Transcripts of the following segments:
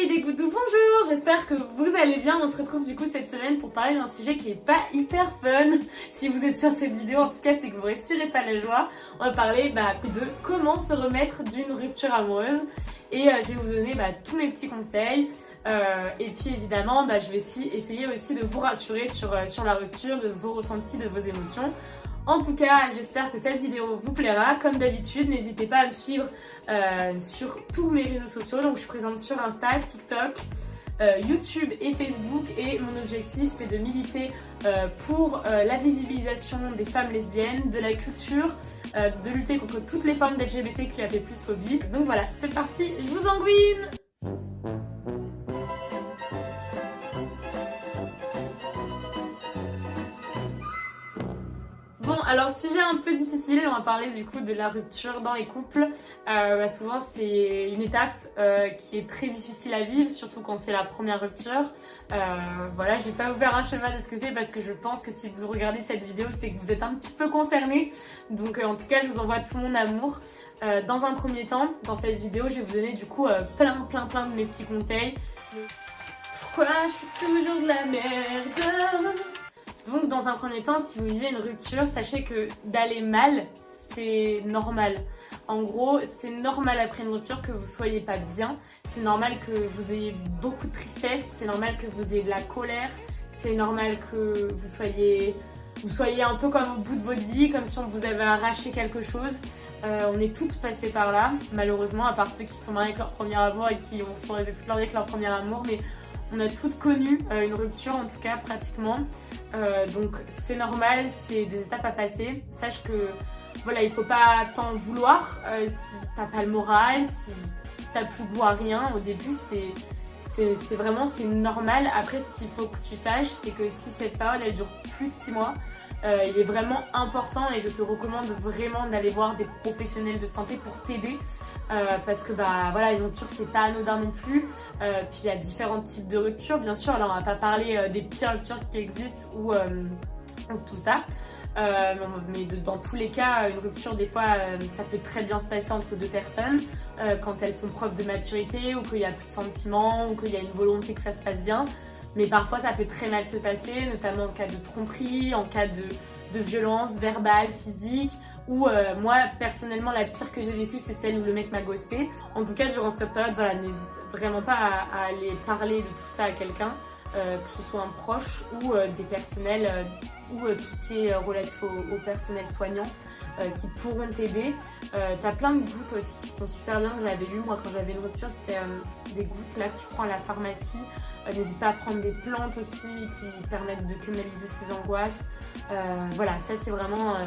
Hey des goudous, bonjour, j'espère que vous allez bien. On se retrouve du coup cette semaine pour parler d'un sujet qui est pas hyper fun. Si vous êtes sur cette vidéo, en tout cas, c'est que vous respirez pas la joie. On va parler de comment se remettre d'une rupture amoureuse. Et je vais vous donner tous mes petits conseils. Et puis évidemment, je vais essayer aussi de vous rassurer sur la rupture, de vos ressentis, de vos émotions. En tout cas, j'espère que cette vidéo vous plaira. Comme d'habitude, n'hésitez pas à me suivre sur tous mes réseaux sociaux. Donc je suis présente sur Insta, TikTok, YouTube et Facebook. Et mon objectif, c'est de militer pour la visibilisation des femmes lesbiennes, de la culture, de lutter contre toutes les formes d'LGBTQIA+, phobie. Donc voilà, c'est parti, je vous enguine. Bon, alors sujet un peu difficile, on va parler du coup de la rupture dans les couples. Souvent c'est une étape qui est très difficile à vivre, surtout quand c'est la première rupture. Voilà, j'ai pas ouvert un schéma de ce que c'est parce que je pense que si vous regardez cette vidéo, c'est que vous êtes un petit peu concernés. Donc en tout cas, je vous envoie tout mon amour. Dans un premier temps, dans cette vidéo, je vais vous donner du coup plein de mes petits conseils. Pourquoi je fais toujours de la merde? Donc dans un premier temps, si vous vivez une rupture, sachez que d'aller mal, c'est normal. En gros, c'est normal après une rupture que vous soyez pas bien. C'est normal que vous ayez beaucoup de tristesse. C'est normal que vous ayez de la colère. C'est normal que vous soyez un peu comme au bout de votre vie, comme si on vous avait arraché quelque chose. On est toutes passées par là, malheureusement, à part ceux qui sont mariés avec leur premier amour et qui sont restés toute leur vie avec leur premier amour. Mais on a toutes connu une rupture, en tout cas pratiquement. Donc c'est normal, c'est des étapes à passer. Sache que voilà, il faut pas t'en vouloir si t'as pas le moral, si t'as plus goût à rien. Au début, c'est vraiment normal. Après, ce qu'il faut que tu saches, c'est que si cette période elle dure plus de 6 mois, il est vraiment important et je te recommande vraiment d'aller voir des professionnels de santé pour t'aider. Parce que voilà, une rupture c'est pas anodin non plus. Puis il y a différents types de ruptures, bien sûr. Alors on va pas parler des pires ruptures qui existent ou tout ça. Mais dans tous les cas, une rupture des fois ça peut très bien se passer entre deux personnes quand elles font preuve de maturité ou qu'il y a plus de sentiments ou qu'il y a une volonté que ça se passe bien. Mais parfois ça peut très mal se passer, notamment en cas de tromperie, en cas de violence verbale, physique. Ou moi personnellement la pire que j'ai vécue c'est celle où le mec m'a ghosté. En tout cas durant cette période, voilà, n'hésite vraiment pas à aller parler de tout ça à quelqu'un, que ce soit un proche ou des personnels ou tout ce qui est relatif au personnel soignant qui pourront t'aider. T'as plein de gouttes aussi qui sont super bien que j'avais eu moi quand j'avais une rupture, c'était des gouttes là que tu prends à la pharmacie. N'hésite pas à prendre des plantes aussi qui permettent de canaliser ses angoisses. Voilà, ça c'est vraiment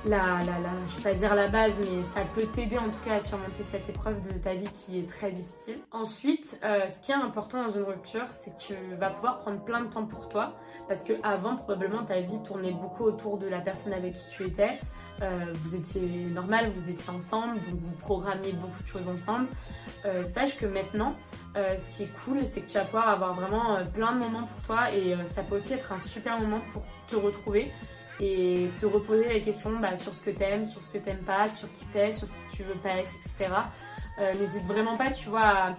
je vais pas dire la base, mais ça peut t'aider en tout cas à surmonter cette épreuve de ta vie qui est très difficile. Ensuite, ce qui est important dans une rupture, c'est que tu vas pouvoir prendre plein de temps pour toi, parce que avant probablement ta vie tournait beaucoup autour de la personne avec qui tu étais. Vous étiez normal, vous étiez ensemble, donc vous programmiez beaucoup de choses ensemble. Sache que maintenant, ce qui est cool, c'est que tu vas pouvoir avoir vraiment plein de moments pour toi et ça peut aussi être un super moment pour te retrouver et te reposer les questions sur ce que t'aimes, sur ce que t'aimes pas, sur qui t'es, sur ce que tu veux pas être, etc. N'hésite vraiment pas, tu vois,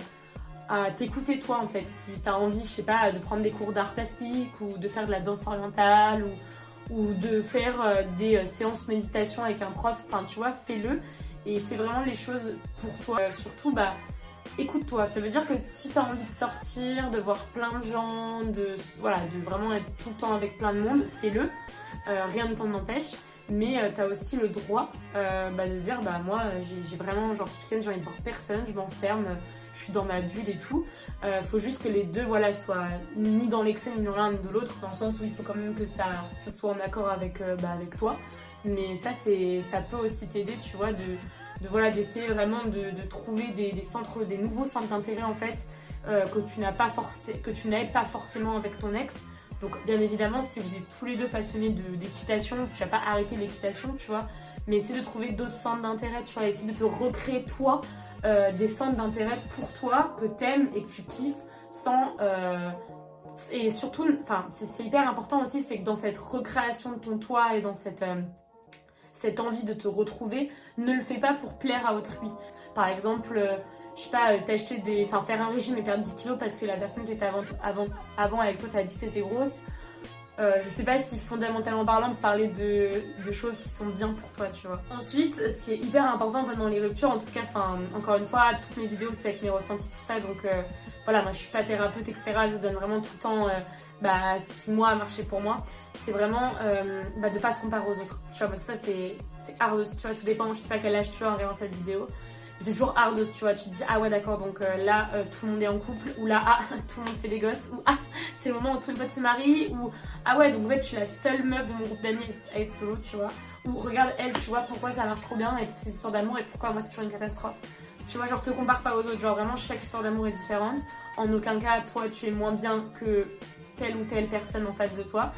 à t'écouter toi en fait. Si t'as envie, je sais pas, de prendre des cours d'art plastique ou de faire de la danse orientale ou de faire des séances méditation avec un prof, enfin tu vois, fais-le et fais vraiment les choses pour toi. Surtout, écoute-toi. Ça veut dire que si t'as envie de sortir, de voir plein de gens, de vraiment être tout le temps avec plein de monde, fais-le. Rien ne t'en empêche. Mais t'as aussi le droit de dire moi j'ai vraiment, genre ce week-end j'ai envie de voir personne, je m'enferme, je suis dans ma bulle et tout. Faut juste que les deux soient ni dans l'excès ni dans l'un ni de l'autre, dans le sens où il faut quand même que ça soit en accord avec toi. Mais ça peut aussi t'aider, tu vois, d'essayer vraiment de trouver des nouveaux centres d'intérêt en fait que tu n'avais pas forcément avec ton ex. Donc bien évidemment, si vous êtes tous les deux passionnés d'équitation, tu vas pas arrêter l'équitation, tu vois, mais essayer de trouver d'autres centres d'intérêt, tu vois, essayer de te recréer toi des centres d'intérêt pour toi que t'aimes et que tu kiffes sans et surtout, c'est hyper important aussi, c'est que dans cette recréation de ton toi et dans cette envie de te retrouver, ne le fais pas pour plaire à autrui. Par exemple, je sais pas, t'acheter enfin faire un régime et perdre 10 kilos parce que la personne qui était avant avec toi t'a dit que t'étais grosse. Je sais pas si fondamentalement parlant parler de choses qui sont bien pour toi, tu vois. Ensuite, ce qui est hyper important pendant les ruptures, en tout cas, enfin encore une fois, toutes mes vidéos c'est avec mes ressentis, tout ça, donc voilà, moi je suis pas thérapeute, etc. Je vous donne vraiment tout le temps ce qui moi a marché pour moi. C'est vraiment de pas se comparer aux autres, tu vois, parce que ça c'est hard, tu vois, tout dépend, je sais pas quel âge tu as en regardant cette vidéo. C'est toujours hard, tu vois, tu te dis ah ouais d'accord, donc là tout le monde est en couple, ou là ah tout le monde fait des gosses, ou ah c'est le moment où tous les potes se marient, ou ah ouais donc en fait je suis la seule meuf de mon groupe d'amis à être solo, tu vois, ou regarde elle, tu vois pourquoi ça marche trop bien et pour ses histoires d'amour et pourquoi moi c'est toujours une catastrophe, tu vois, genre te compare pas aux autres, genre vraiment chaque histoire d'amour est différente, en aucun cas toi tu es moins bien que telle ou telle personne en face de toi.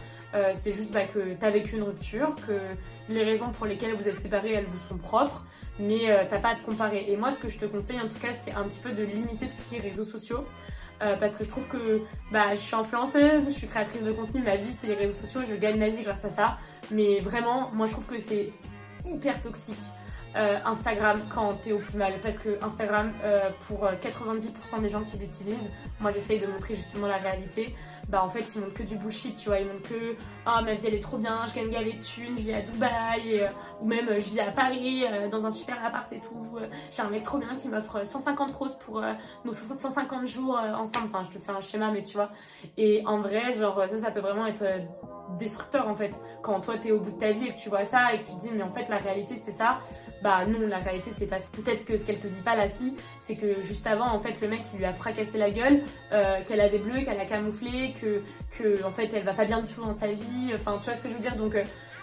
C'est juste que t'as vécu une rupture, que les raisons pour lesquelles vous êtes séparés elles vous sont propres, mais t'as pas à te comparer. Et moi ce que je te conseille en tout cas c'est un petit peu de limiter tout ce qui est réseaux sociaux, parce que je trouve que je suis influenceuse, je suis créatrice de contenu, ma vie c'est les réseaux sociaux, je gagne ma vie grâce à ça, mais vraiment moi je trouve que c'est hyper toxique. Instagram quand t'es au plus mal, parce que Instagram pour 90% des gens qui l'utilisent, moi j'essaye de montrer justement la réalité, en fait ils montrent que du bullshit, tu vois, ils montrent que oh ma vie elle est trop bien, je gagne gavé de thunes, je vis à Dubaï, ou même je vis à Paris dans un super appart et tout, j'ai un mec trop bien qui m'offre 150 roses pour nos 150 jours ensemble, enfin je te fais un schéma mais tu vois, et en vrai genre ça peut vraiment être destructeur en fait, quand toi t'es au bout de ta vie et que tu vois ça et que tu te dis mais en fait la réalité c'est ça. Non, la réalité c'est pas ça. Peut-être que ce qu'elle te dit pas la fille, c'est que juste avant en fait le mec il lui a fracassé la gueule, qu'elle a des bleus, qu'elle a camouflé, que en fait elle va pas bien du tout dans sa vie, enfin tu vois ce que je veux dire, donc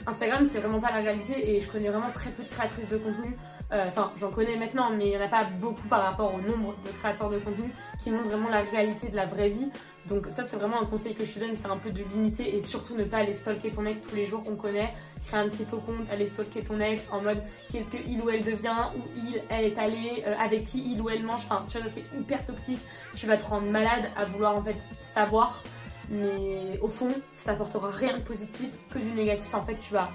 Instagram c'est vraiment pas la réalité et je connais vraiment très peu de créatrices de contenu, enfin j'en connais maintenant mais il y en a pas beaucoup par rapport au nombre de créateurs de contenu qui montrent vraiment la réalité de la vraie vie. Donc ça c'est vraiment un conseil que je te donne, c'est un peu de limiter et surtout ne pas aller stalker ton ex tous les jours, on connaît, créer un petit faux compte, aller stalker ton ex en mode qu'est-ce que il ou elle devient, où elle est allée, avec qui il ou elle mange, enfin tu vois c'est hyper toxique, tu vas te rendre malade à vouloir en fait savoir, mais au fond ça t'apportera rien de positif que du négatif, en fait tu vas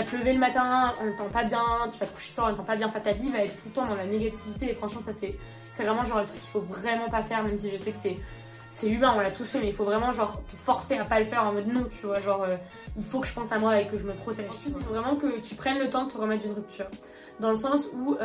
te lever le matin en n'étant pas bien, tu vas te coucher le soir en n'étant pas bien, enfin ta vie va être tout le temps dans la négativité et franchement ça c'est vraiment genre le truc qu'il faut vraiment pas faire, même si je sais que c'est humain, on l'a tous fait, mais il faut vraiment genre te forcer à pas le faire en mode non, tu vois, genre il faut que je pense à moi et que je me protège. Ensuite, il faut vraiment que tu prennes le temps de te remettre d'une rupture. Dans le sens où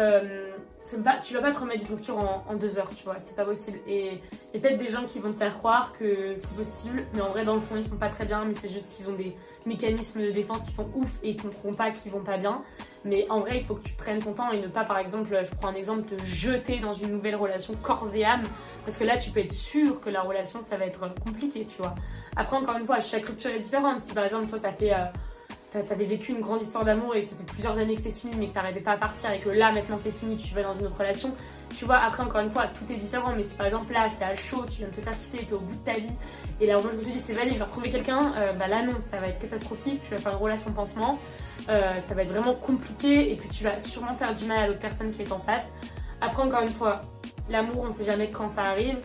tu vas pas te remettre d'une rupture en 2 heures, tu vois, c'est pas possible. Et il y a peut-être des gens qui vont te faire croire que c'est possible, mais en vrai, dans le fond, ils sont pas très bien, mais c'est juste qu'ils ont des mécanismes de défense qui sont ouf et ils comprendront pas qu'ils vont pas bien. Mais en vrai, il faut que tu prennes ton temps et ne pas, par exemple, je prends un exemple, te jeter dans une nouvelle relation corps et âme, parce que là, tu peux être sûr que la relation, ça va être compliqué, tu vois. Après, encore une fois, chaque rupture est différente. Si par exemple, toi, ça fait... t'avais vécu une grande histoire d'amour et que ça fait plusieurs années que c'est fini mais que t'arrivais pas à partir et que là maintenant c'est fini, tu vas dans une autre relation, tu vois, après encore une fois tout est différent, mais si par exemple là c'est à chaud, tu viens de te faire quitter, t'es au bout de ta vie et là moi je me suis dit c'est vas-y je vais retrouver quelqu'un, là non, ça va être catastrophique, tu vas faire une relation pansement, ça va être vraiment compliqué et puis tu vas sûrement faire du mal à l'autre personne qui est en face. Après encore une fois, l'amour on sait jamais quand ça arrive.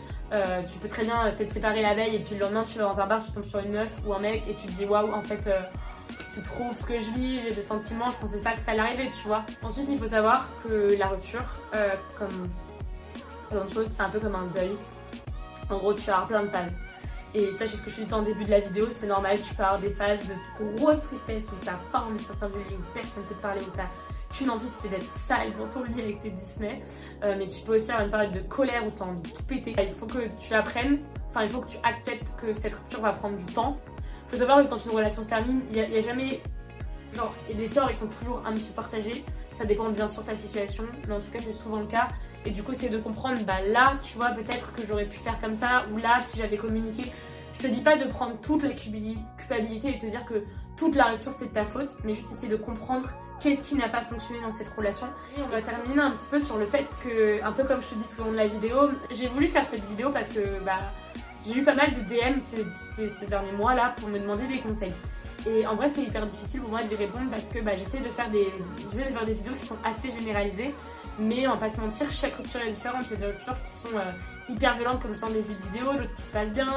Tu peux très bien t'être séparé la veille et puis le lendemain tu vas dans un bar, tu tombes sur une meuf ou un mec et tu te dis waouh en fait c'est trop ce que je vis, j'ai des sentiments, je pensais pas que ça allait arriver, tu vois. Ensuite il faut savoir que la rupture, comme plein de choses, c'est un peu comme un deuil. En gros tu vas avoir plein de phases. Et ça c'est ce que je te disais en début de la vidéo, c'est normal, tu peux avoir des phases de grosse tristesse où t'as pas envie de sortir du lit, où personne peut te parler, où t'as qu'une envie c'est d'être sale dans ton lit avec tes Disney, mais tu peux aussi avoir une période de colère où tu as envie de tout péter. Il faut que tu apprennes, enfin il faut que tu acceptes que cette rupture va prendre du temps. Il faut savoir que quand une relation se termine, il y a jamais, genre les torts ils sont toujours un petit peu partagés, ça dépend bien sûr de ta situation, mais en tout cas c'est souvent le cas. Et du coup c'est de comprendre, là tu vois peut-être que j'aurais pu faire comme ça, ou là si j'avais communiqué. Je te dis pas de prendre toute la culpabilité et te dire que toute la rupture c'est de ta faute, mais juste essayer de comprendre qu'est-ce qui n'a pas fonctionné dans cette relation. Et on va terminer un petit peu sur le fait que, un peu comme je te dis tout au long de la vidéo, j'ai voulu faire cette vidéo parce que j'ai eu pas mal de DM ces derniers mois là pour me demander des conseils. Et en vrai c'est hyper difficile pour moi d'y répondre parce que j'essaie de faire des vidéos qui sont assez généralisées, mais on va pas se mentir, chaque rupture est différente. Il y a des ruptures qui sont hyper violentes comme je t'en ai vu de vidéo, d'autres qui se passent bien,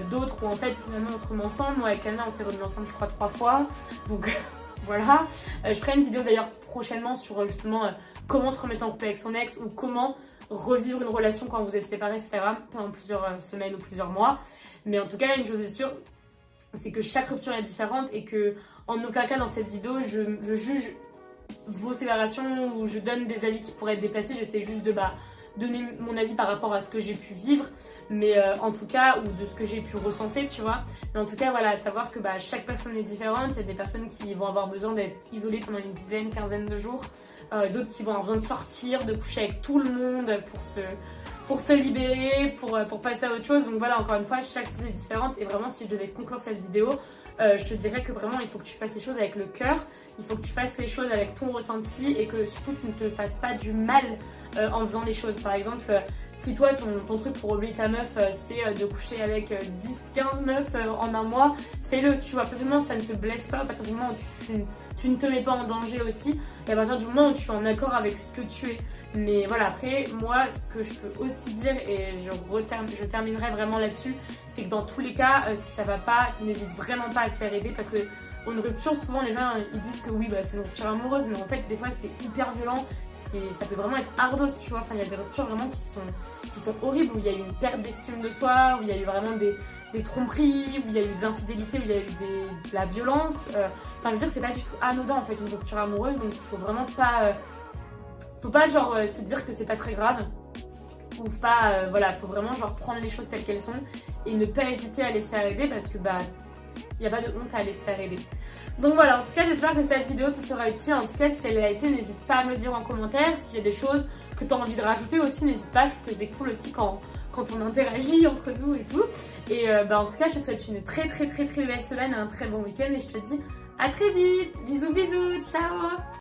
d'autres où en fait finalement on se remet ensemble. Moi avec Kalna on s'est remis ensemble je crois 3 fois, donc voilà. Je ferai une vidéo d'ailleurs prochainement sur justement comment se remettre en couple avec son ex ou comment revivre une relation quand vous êtes séparés, etc. pendant plusieurs semaines ou plusieurs mois. Mais en tout cas, une chose est sûre, c'est que chaque rupture est différente et que en aucun cas dans cette vidéo, je juge vos séparations ou je donne des avis qui pourraient être déplacés. J'essaie juste de donner mon avis par rapport à ce que j'ai pu vivre, mais en tout cas, ou de ce que j'ai pu recenser, tu vois. Mais en tout cas, voilà, savoir que chaque personne est différente. Il y a des personnes qui vont avoir besoin d'être isolées pendant une dizaine, quinzaine de jours. D'autres qui vont avoir besoin de sortir, de coucher avec tout le monde pour se libérer, pour passer à autre chose. Donc voilà, encore une fois, chaque chose est différente. Et vraiment, si je devais conclure cette vidéo, je te dirais que vraiment, il faut que tu fasses les choses avec le cœur. Il faut que tu fasses les choses avec ton ressenti et que surtout tu ne te fasses pas du mal en faisant les choses. Par exemple, si toi ton truc pour oublier ta meuf c'est de coucher avec 10-15 meufs en un mois, fais-le, tu vois, absolument ça ne te blesse pas à partir du moment où tu ne te mets pas en danger aussi et à partir du moment où tu es en accord avec ce que tu es. Mais voilà, après moi ce que je peux aussi dire et je terminerai vraiment là-dessus, c'est que dans tous les cas, si ça va pas, n'hésite vraiment pas à te faire aider parce que une rupture, souvent les gens ils disent que oui c'est une rupture amoureuse, mais en fait des fois c'est hyper violent, ça peut vraiment être ardos, tu vois. Enfin il y a des ruptures vraiment qui sont horribles, où il y a eu une perte d'estime de soi, où il y a eu vraiment des tromperies, où il y a eu de l'infidélité, où il y a eu de la violence. Enfin je veux dire c'est pas du tout anodin en fait une rupture amoureuse, donc il faut vraiment pas genre se dire que c'est pas très grave. Ou pas, voilà, faut vraiment genre prendre les choses telles qu'elles sont et ne pas hésiter à aller se faire aider parce que il n'y a pas de honte à aller se faire aider. Donc voilà, en tout cas j'espère que cette vidéo te sera utile. En tout cas si elle l'a été, n'hésite pas à me le dire en commentaire. S'il y a des choses que tu as envie de rajouter aussi, n'hésite pas, parce que c'est cool aussi quand on interagit entre nous et tout. Et en tout cas je te souhaite une très belle semaine, un très bon week-end et je te dis à très vite. Bisous, ciao.